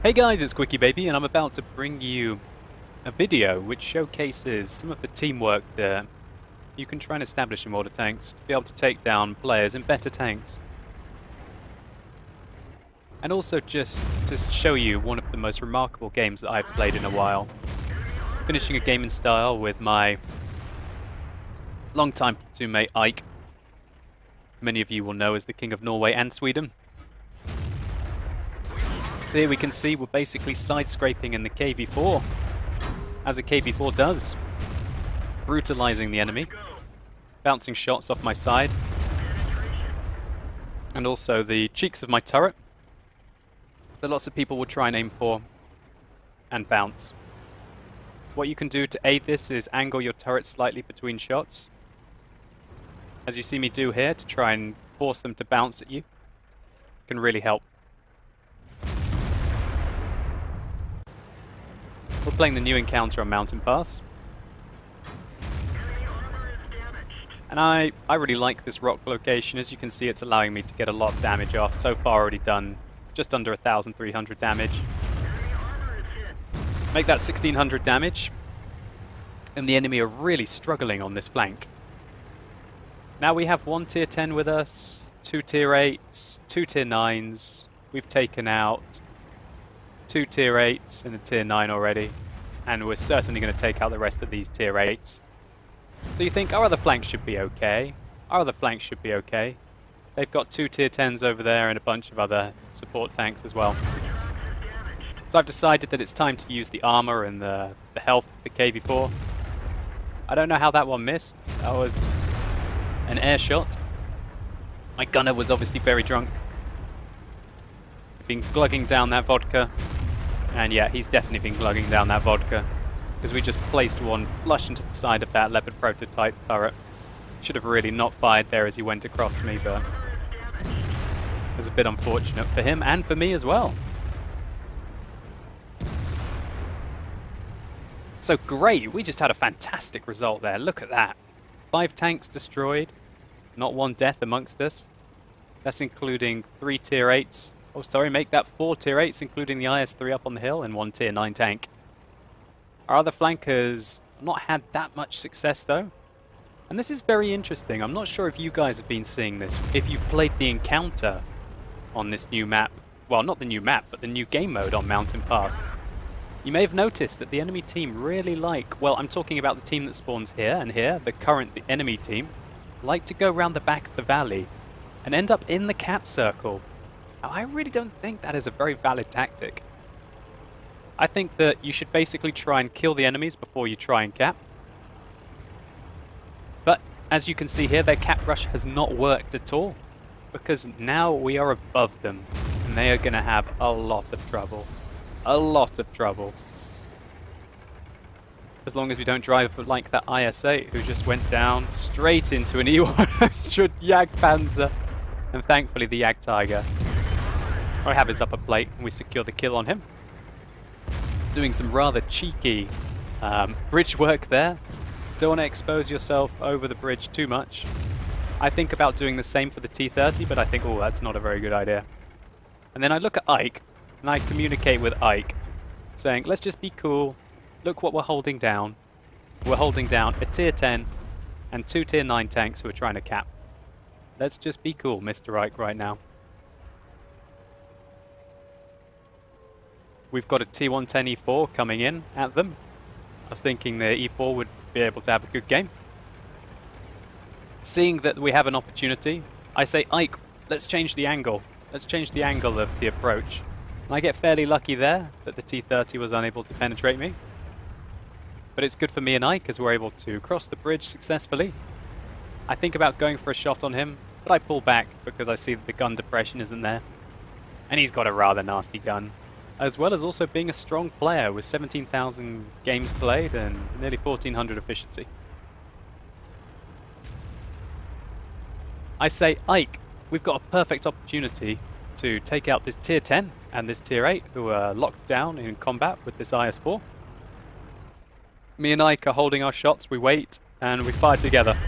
Hey guys, it's Quickie Baby, and I'm about to bring you a video which showcases some of the teamwork that you can try and establish in Modded tanks to be able to take down players in better tanks. And also just to show you one of the most remarkable games that I've played in a while. Finishing a game in style with my longtime platoon mate Ike. Many of you will know as the King of Norway and Sweden. So here we can see we're basically side-scraping in the KV4, as a KV4 does, brutalizing the enemy, bouncing shots off my side, and also the cheeks of my turret that lots of people will try and aim for and bounce. What you can do to aid this is angle your turret slightly between shots, as you see me do here, to try and force them to bounce at you. Can really help. We're playing the new encounter on Mountain Pass. And I really like this rock location. As you can see, it's allowing me to get a lot of damage off. So far already done just under 1,300 damage. Make that 1,600 damage. And the enemy are really struggling on this flank. Now we have one tier 10 with us, 2 tier 8s, 2 tier 9s. We've taken out 2 tier 8s and a tier 9 already, and we're certainly going to take out the rest of these tier 8s. So you think our other flank should be okay. Our other flank should be okay. They've got 2 tier 10s over there and a bunch of other support tanks as well. So I've decided that it's time to use the armor and the health of the KV4. I don't know how that one missed. That was an air shot. My gunner was obviously very drunk. Been glugging down that vodka, and yeah, he's definitely been glugging down that vodka, because we just placed one flush into the side of that Leopard prototype turret. Should have really not fired there as he went across me, but it was a bit unfortunate for him and for me as well. So great, we just had a fantastic result there. Look at that. 5 tanks destroyed, not one death amongst us. That's including 3 tier 8s. Oh, sorry, make that 4 tier 8s, including the IS-3 up on the hill, and 1 tier 9 tank. Our other flankers not had that much success, though. And this is very interesting. I'm not sure if you guys have been seeing this. If you've played the encounter on this new map, well, not the new map, but the new game mode on Mountain Pass, you may have noticed that the enemy team really like, well, I'm talking about the team that spawns here and here, the enemy team, like to go around the back of the valley and end up in the cap circle. I really don't think that is a very valid tactic. I think that you should basically try and kill the enemies before you try and cap. But as you can see here, their cap rush has not worked at all, because now we are above them and they are going to have a lot of trouble. A lot of trouble. As long as we don't drive like that IS-8 who just went down straight into an E100 Jagdpanzer, and thankfully the Jagdtiger. I have his upper plate, and we secure the kill on him. Doing some rather cheeky bridge work there. Don't want to expose yourself over the bridge too much. I think about doing the same for the T-30, but I think, oh, that's not a very good idea. And then I look at Ike, and I communicate with Ike, saying, let's just be cool. Look what we're holding down. We're holding down a tier 10 and 2 tier 9 tanks who are trying to cap. Let's just be cool, Mr. Ike, right now. We've got a T110 E4 coming in at them. I was thinking the E4 would be able to have a good game. Seeing that we have an opportunity, I say, Ike, let's change the angle. Let's change the angle of the approach. And I get fairly lucky there that the T30 was unable to penetrate me. But it's good for me and Ike as we're able to cross the bridge successfully. I think about going for a shot on him, but I pull back because I see that the gun depression isn't there. And he's got a rather nasty gun, as well as also being a strong player with 17,000 games played and nearly 1,400 efficiency. I say, Ike, we've got a perfect opportunity to take out this tier 10 and this tier 8 who are locked down in combat with this IS-4. Me and Ike are holding our shots, we wait, and we fire together.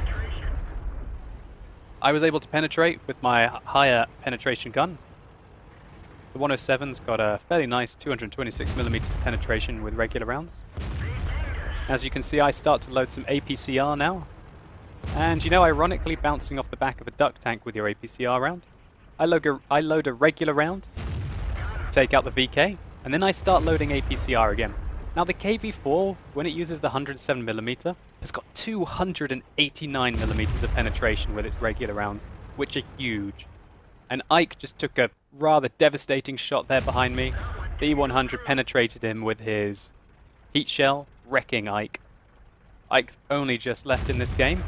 I was able to penetrate with my higher penetration gun, The 107's got a fairly nice 226mm of penetration with regular rounds. As you can see, I start to load some APCR now. And you know, ironically, bouncing off the back of a duck tank with your APCR round, I load a regular round to take out the VK, and then I start loading APCR again. Now the KV-4, when it uses the 107mm, has got 289mm of penetration with its regular rounds, which are huge. And Ike just took a rather devastating shot there behind me. The E100 penetrated him with his heat shell, wrecking Ike. Ike's only just left in this game,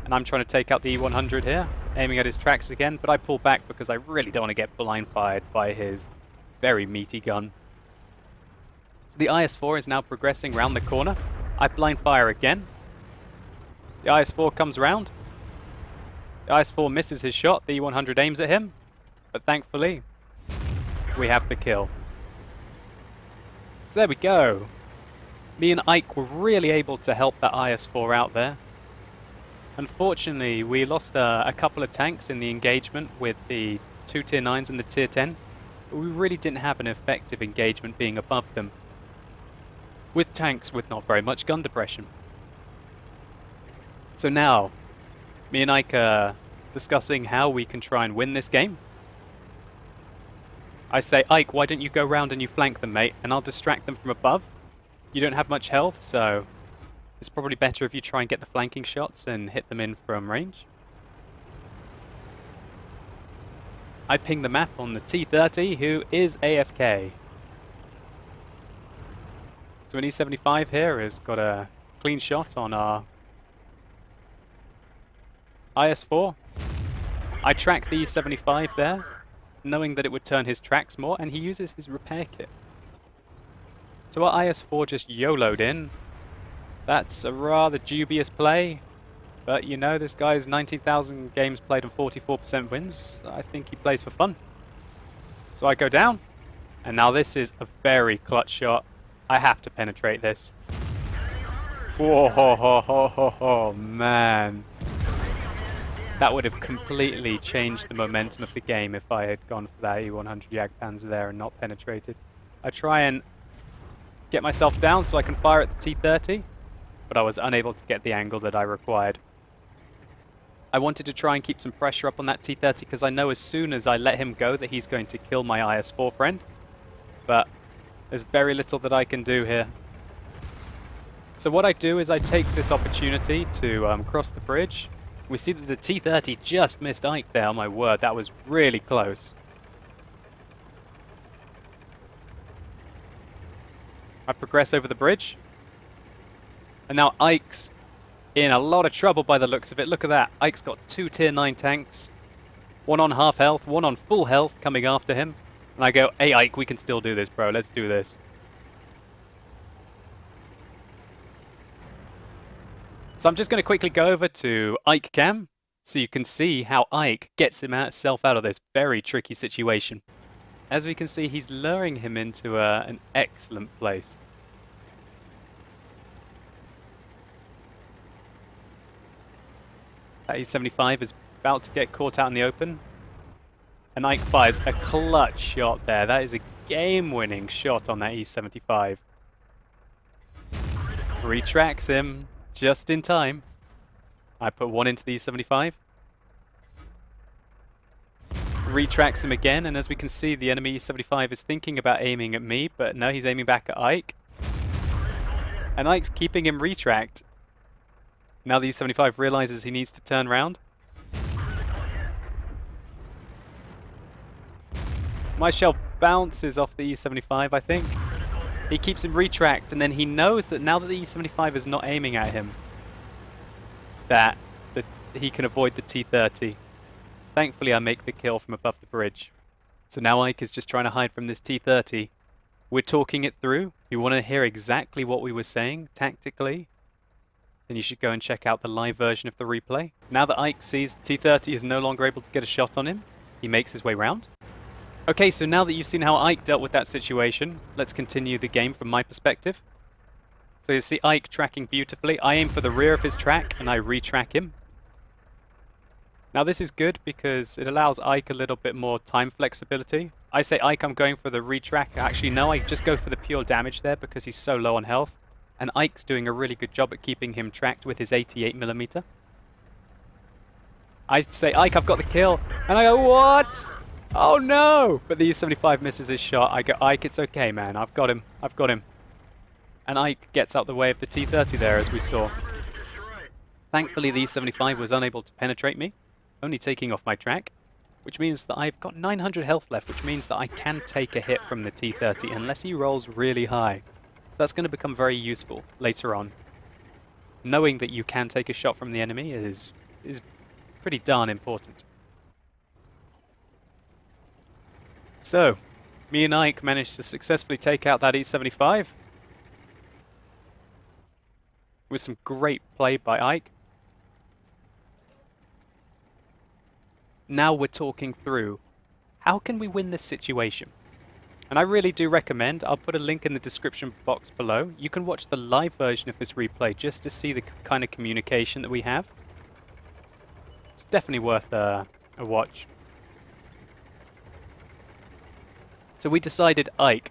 and I'm trying to take out the E100 here, aiming at his tracks again, but I pull back because I really don't want to get blind fired by his very meaty gun. So the IS-4 is now progressing round the corner. I blind fire again. The IS-4 comes round. The IS-4 misses his shot, the E100 aims at him, but thankfully, we have the kill. So there we go. Me and Ike were really able to help that IS-4 out there. Unfortunately, we lost a couple of tanks in the engagement with the 2 tier 9s and the tier 10, but we really didn't have an effective engagement being above them, with tanks with not very much gun depression. So now, me and Ike are discussing how we can try and win this game. I say, Ike, why don't you go round and you flank them, mate, and I'll distract them from above. You don't have much health, so it's probably better if you try and get the flanking shots and hit them in from range. I ping the map on the T-30, who is AFK. So an E75 here has got a clean shot on our IS-4. I track the E75 there, knowing that it would turn his tracks more, and he uses his repair kit. So our IS-4 just YOLO'd in. That's a rather dubious play, but you know, this guy's 19,000 games played and 44% wins. I think he plays for fun. So I go down, and now this is a very clutch shot. I have to penetrate this. Whoa, ho, ho, ho, ho, ho, man. That would have completely changed the momentum of the game if I had gone for that E100 Jagdpanzer there and not penetrated. I try and get myself down so I can fire at the T-30, but I was unable to get the angle that I required. I wanted to try and keep some pressure up on that T-30 because I know as soon as I let him go that he's going to kill my IS-4 friend, but there's very little that I can do here. So what I do is I take this opportunity to cross the bridge. We see that the T-30 just missed Ike there. Oh my word, that was really close. I progress over the bridge. And now Ike's in a lot of trouble by the looks of it. Look at that. Ike's got 2 tier 9 tanks. One on half health, one on full health coming after him. And I go, hey Ike, we can still do this, bro. Let's do this. So I'm just going to quickly go over to Ike Cam so you can see how Ike gets himself out of this very tricky situation. As we can see, he's luring him into an excellent place. That E75 is about to get caught out in the open. And Ike fires a clutch shot there. That is a game-winning shot on that E75. Retracts him just in time. I put one into the E75. Retracts him again, and as we can see, the enemy E75 is thinking about aiming at me, but no, he's aiming back at Ike. And Ike's keeping him retracked. Now the E75 realizes he needs to turn around. My shell bounces off the E75, I think. He keeps him retracked, and then he knows that now that the E75 is not aiming at him, that he can avoid the T-30. Thankfully, I make the kill from above the bridge. So now Ike is just trying to hide from this T-30. We're talking it through. If you want to hear exactly what we were saying tactically, then you should go and check out the live version of the replay. Now that Ike sees T-30 is no longer able to get a shot on him, he makes his way round. Okay, so now that you've seen how Ike dealt with that situation, let's continue the game from my perspective. So you see Ike tracking beautifully. I aim for the rear of his track and I retrack him. Now this is good because it allows Ike a little bit more time flexibility. I say Ike, I'm going for the retrack. Actually, no, I just go for the pure damage there because he's so low on health. And Ike's doing a really good job at keeping him tracked with his 88mm. I say, Ike, I've got the kill. And I go, what? Oh no! But the E75 misses his shot. I go, Ike, it's okay, man. I've got him. I've got him. And Ike gets out the way of the T30 there, as we saw. Thankfully, the E75 was unable to penetrate me, only taking off my track, which means that I've got 900 health left, which means that I can take a hit from the T30 unless he rolls really high. So that's going to become very useful later on. Knowing that you can take a shot from the enemy is pretty darn important. So, me and Ike managed to successfully take out that E75 with some great play by Ike. Now we're talking through how can we win this situation. And I really do recommend, I'll put a link in the description box below. You can watch the live version of this replay just to see the kind of communication that we have. It's definitely worth a watch. So we decided, Ike,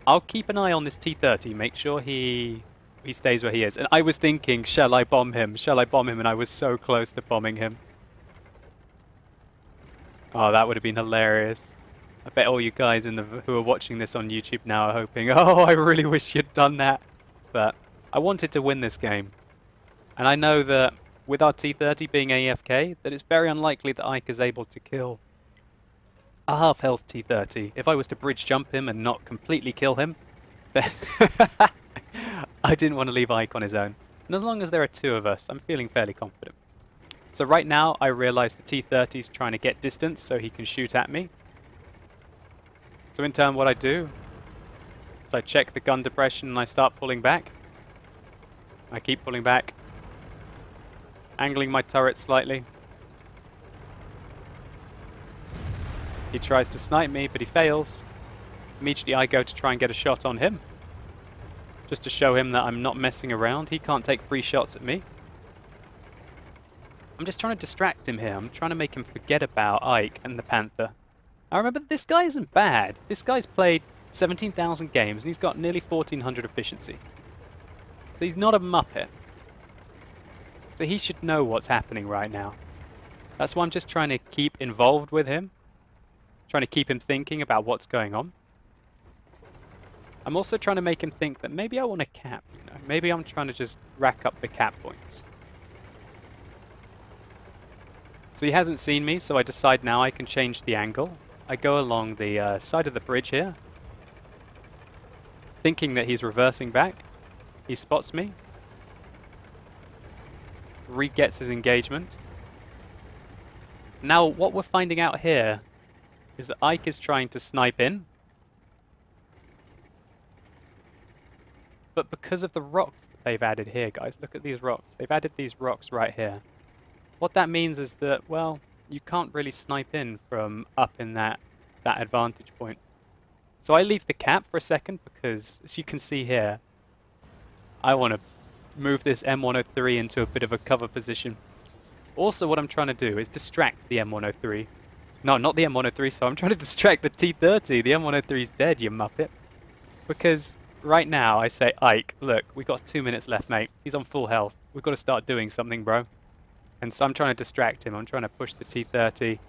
I'll keep an eye on this T30, make sure he stays where he is. And I was thinking, shall I bomb him? Shall I bomb him? And I was so close to bombing him. Oh, that would have been hilarious. I bet all you guys who are watching this on YouTube now are hoping, oh, I really wish you'd done that. But I wanted to win this game. And I know that with our T30 being AFK, that it's very unlikely that Ike is able to kill a half-health T30. If I was to bridge jump him and not completely kill him, then I didn't want to leave Ike on his own. And as long as there are two of us, I'm feeling fairly confident. So right now, I realize the T30's trying to get distance so he can shoot at me. So in turn, what I do is I check the gun depression and I start pulling back. I keep pulling back, angling my turret slightly. He tries to snipe me, but he fails. Immediately I go to try and get a shot on him, just to show him that I'm not messing around. He can't take free shots at me. I'm just trying to distract him here. I'm trying to make him forget about Ike and the Panther. Now remember, this guy isn't bad. This guy's played 17,000 games and he's got nearly 1,400 efficiency. So he's not a muppet. So he should know what's happening right now. That's why I'm just trying to keep involved with him. Trying to keep him thinking about what's going on. I'm also trying to make him think that maybe I want a cap, you know. Maybe I'm trying to just rack up the cap points. So he hasn't seen me, so I decide now I can change the angle. I go along the side of the bridge here, thinking that he's reversing back. He spots me. Re-gets his engagement. Now what we're finding out here is that Ike is trying to snipe in. But because of the rocks that they've added here, guys, look at these rocks. They've added these rocks right here. What that means is that, well, you can't really snipe in from up in that advantage point. So I leave the cap for a second because, as you can see here, I want to move this M103 into a bit of a cover position. Also, what I'm trying to do is distract the M103. No, not the M103, so I'm trying to distract the T30. The M103's dead, you muppet. Because right now I say, Ike, look, we've got 2 minutes left, mate. He's on full health. We've got to start doing something, bro. And so I'm trying to distract him. I'm trying to push the T30.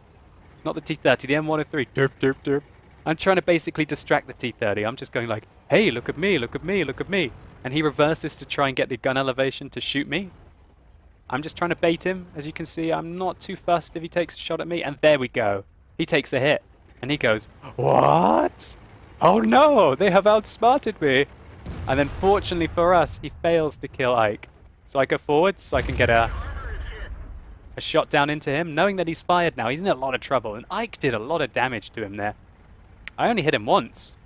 Not the T30, the M103. Derp, derp, derp. I'm trying to basically distract the T30. I'm just going like, hey, look at me, look at me, look at me. And he reverses to try and get the gun elevation to shoot me. I'm just trying to bait him. As you can see, I'm not too fussed if he takes a shot at me. And there we go. He takes a hit. And he goes, what? Oh no, they have outsmarted me. And then fortunately for us, he fails to kill Ike. So I go forward so I can get a shot down into him, knowing that he's fired now. He's in a lot of trouble. And Ike did a lot of damage to him there. I only hit him once.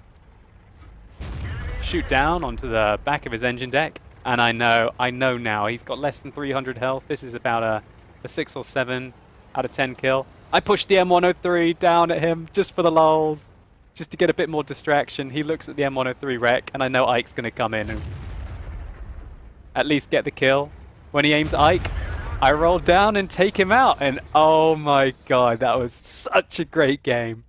Shoot down onto the back of his engine deck. And I know now. He's got less than 300 health. This is about a 6 or 7 out of 10 kill. I pushed the M103 down at him just for the lulz. Just to get a bit more distraction. He looks at the M103 wreck, and I know Ike's going to come in and at least get the kill. When he aims Ike, I roll down and take him out, and oh my god, that was such a great game.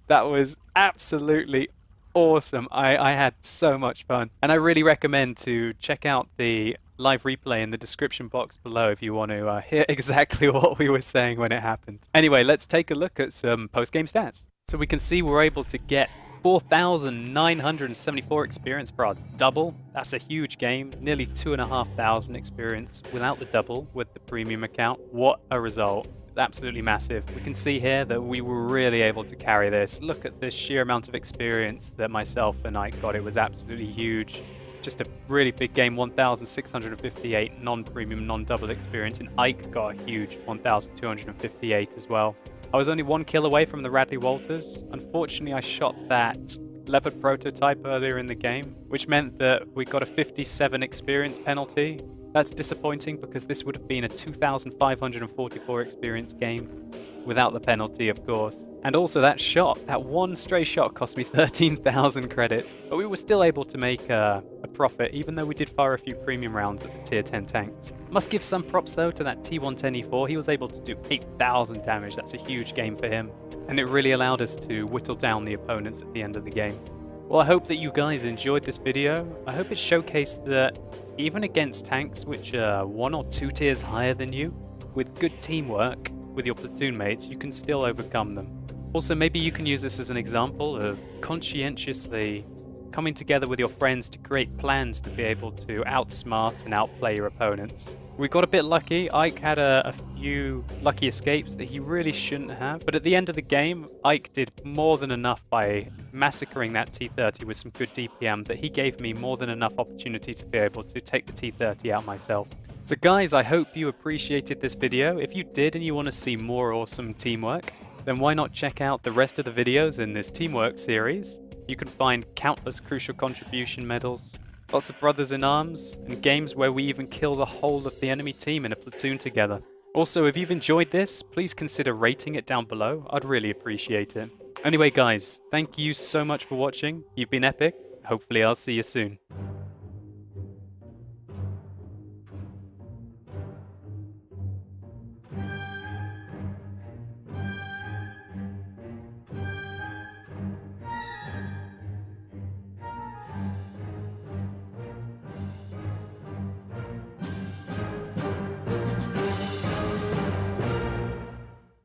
That was absolutely awesome. I had so much fun, and I really recommend to check out the live replay in the description box below if you want to hear exactly what we were saying when it happened. Anyway, let's take a look at some post-game stats. So we can see we're able to get 4,974 experience for our double. That's a huge game. Nearly 2,500 experience without the double with the premium account. What a result. It's absolutely massive. We can see here that we were really able to carry this. Look at the sheer amount of experience that myself and Ike got. It was absolutely huge. Just a really big game, 1,658 non-premium, non-double experience, and Ike got a huge 1,258 as well. I was only 1 kill away from the Radley Walters. Unfortunately, I shot that Leopard prototype earlier in the game, which meant that we got a 57 experience penalty. That's disappointing because this would have been a 2,544 experience game without the penalty, of course. And also that shot, that one stray shot cost me 13,000 credit, but we were still able to make a profit even though we did fire a few premium rounds at the tier 10 tanks. Must give some props though to that T110E4. He was able to do 8,000 damage. That's a huge game for him, and it really allowed us to whittle down the opponents at the end of the game. Well, I hope that you guys enjoyed this video. I hope it showcased that even against tanks which are 1 or 2 tiers higher than you, with good teamwork with your platoon mates, you can still overcome them. Also, maybe you can use this as an example of conscientiously coming together with your friends to create plans to be able to outsmart and outplay your opponents. We got a bit lucky. Ike had a few lucky escapes that he really shouldn't have, but at the end of the game, Ike did more than enough by massacring that T30 with some good DPM that he gave me more than enough opportunity to be able to take the T30 out myself. So guys, I hope you appreciated this video. If you did and you want to see more awesome teamwork, then why not check out the rest of the videos in this teamwork series. You can find countless crucial contribution medals, lots of brothers in arms, and games where we even kill the whole of the enemy team in a platoon together. Also, if you've enjoyed this, please consider rating it down below. I'd really appreciate it. Anyway guys, thank you so much for watching. You've been epic. Hopefully I'll see you soon.